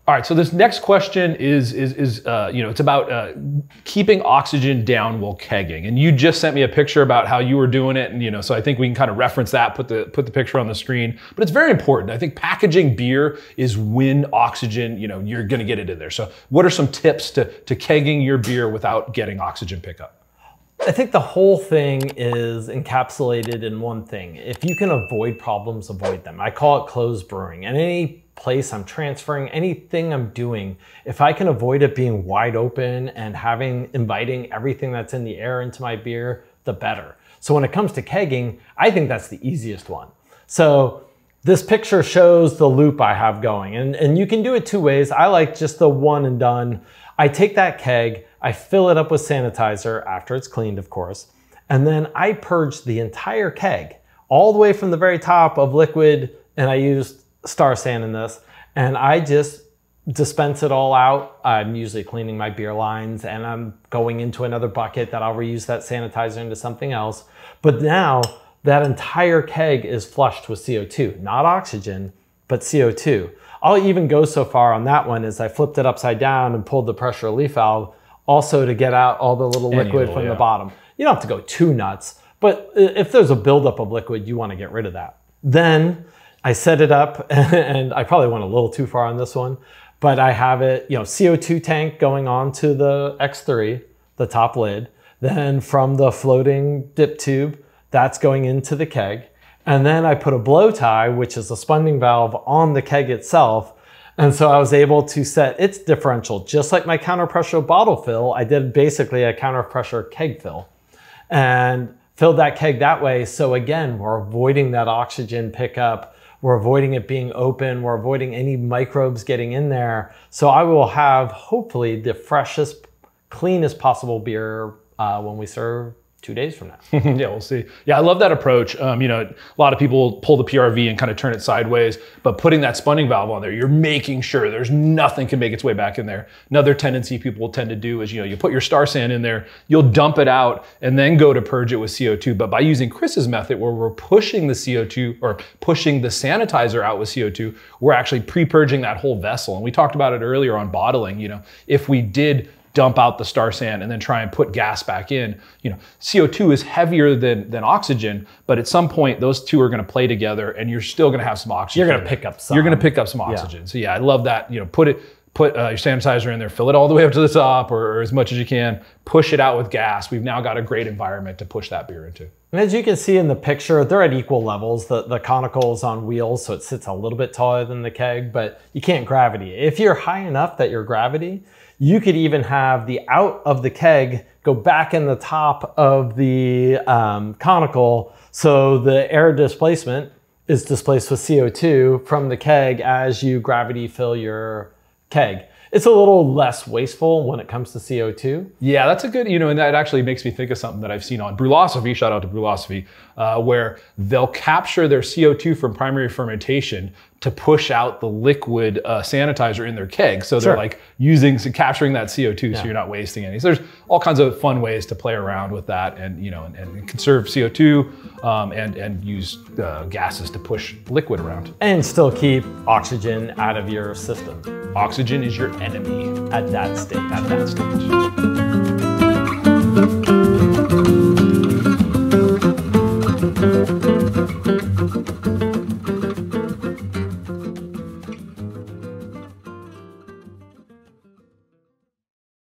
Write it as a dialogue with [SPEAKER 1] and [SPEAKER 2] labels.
[SPEAKER 1] All right, so this next question is it's about keeping oxygen down while kegging, and you just sent me a picture about how you were doing it, and so I think we can kind of reference that, put the picture on the screen. But it's very important. I think packaging beer is when oxygen, you're going to get it in there. So what are some tips to kegging your beer without getting oxygen pickup?
[SPEAKER 2] I think the whole thing is encapsulated in one thing. If you can avoid problems, avoid them. I call it closed brewing. And any place I'm transferring, anything I'm doing, if I can avoid it being wide open and inviting everything that's in the air into my beer, the better. So when it comes to kegging, I think that's the easiest one. So this picture shows the loop I have going, and you can do it two ways. I like just the one and done. I take that keg, I fill it up with sanitizer after it's cleaned, of course, and then I purge the entire keg all the way from the very top of liquid, and I used Star San in this, and I just dispense it all out. I'm usually cleaning my beer lines, and I'm going into another bucket that I'll reuse that sanitizer into something else. But now that entire keg is flushed with CO2, not oxygen, but CO2. I'll even go so far on that one as I flipped it upside down and pulled the pressure relief valve also to get out all the little liquid from the bottom. You don't have to go too nuts, but if there's a buildup of liquid, you want to get rid of that. Then I set it up, and I probably went a little too far on this one, but I have it, CO2 tank going onto the X3, the top lid. Then from the floating dip tube, that's going into the keg. And then I put a blow tie, which is a spunding valve, on the keg itself. And so I was able to set its differential, just like my counter pressure bottle fill. I did basically a counter pressure keg fill and filled that keg that way. So again, we're avoiding that oxygen pickup. We're avoiding it being open. We're avoiding any microbes getting in there. So I will have hopefully the freshest, cleanest possible beer when we serve 2 days from now.
[SPEAKER 1] Yeah, we'll see. Yeah, I love that approach. A lot of people pull the PRV and kind of turn it sideways, but putting that spunding valve on there, you're making sure there's nothing can make its way back in there. Another tendency people will tend to do is, you put your Star San in there, you'll dump it out and then go to purge it with CO2. But by using Chris's method, where we're pushing the CO2 or pushing the sanitizer out with CO2, we're actually pre-purging that whole vessel. And we talked about it earlier on bottling. If we did dump out the Star San and then try and put gas back in, CO2 is heavier than oxygen, but at some point those two are going to play together and you're still going to have some oxygen.
[SPEAKER 2] You're going to pick up some.
[SPEAKER 1] You're going to pick up some oxygen. Yeah. So yeah, I love that. Put your sanitizer in there, fill it all the way up to the top or as much as you can, push it out with gas. We've now got a great environment to push that beer into.
[SPEAKER 2] And as you can see in the picture, they're at equal levels. The conical is on wheels, so it sits a little bit taller than the keg, but you can't gravity. If you're high enough that you're gravity, you could even have the out of the keg go back in the top of the conical, so the air displacement is displaced with CO2 from the keg as you gravity fill your keg. It's a little less wasteful when it comes to CO2.
[SPEAKER 1] Yeah, that's a good, and that actually makes me think of something that I've seen on Brewlosophy, shout out to Brewlosophy, where they'll capture their CO2 from primary fermentation to push out the liquid sanitizer in their keg. So they're like capturing that CO2 so you're not wasting any. So there's all kinds of fun ways to play around with that and, and conserve CO2 and use gases to push liquid around.
[SPEAKER 2] And still keep oxygen out of your system.
[SPEAKER 1] Oxygen is your enemy
[SPEAKER 2] at that stage.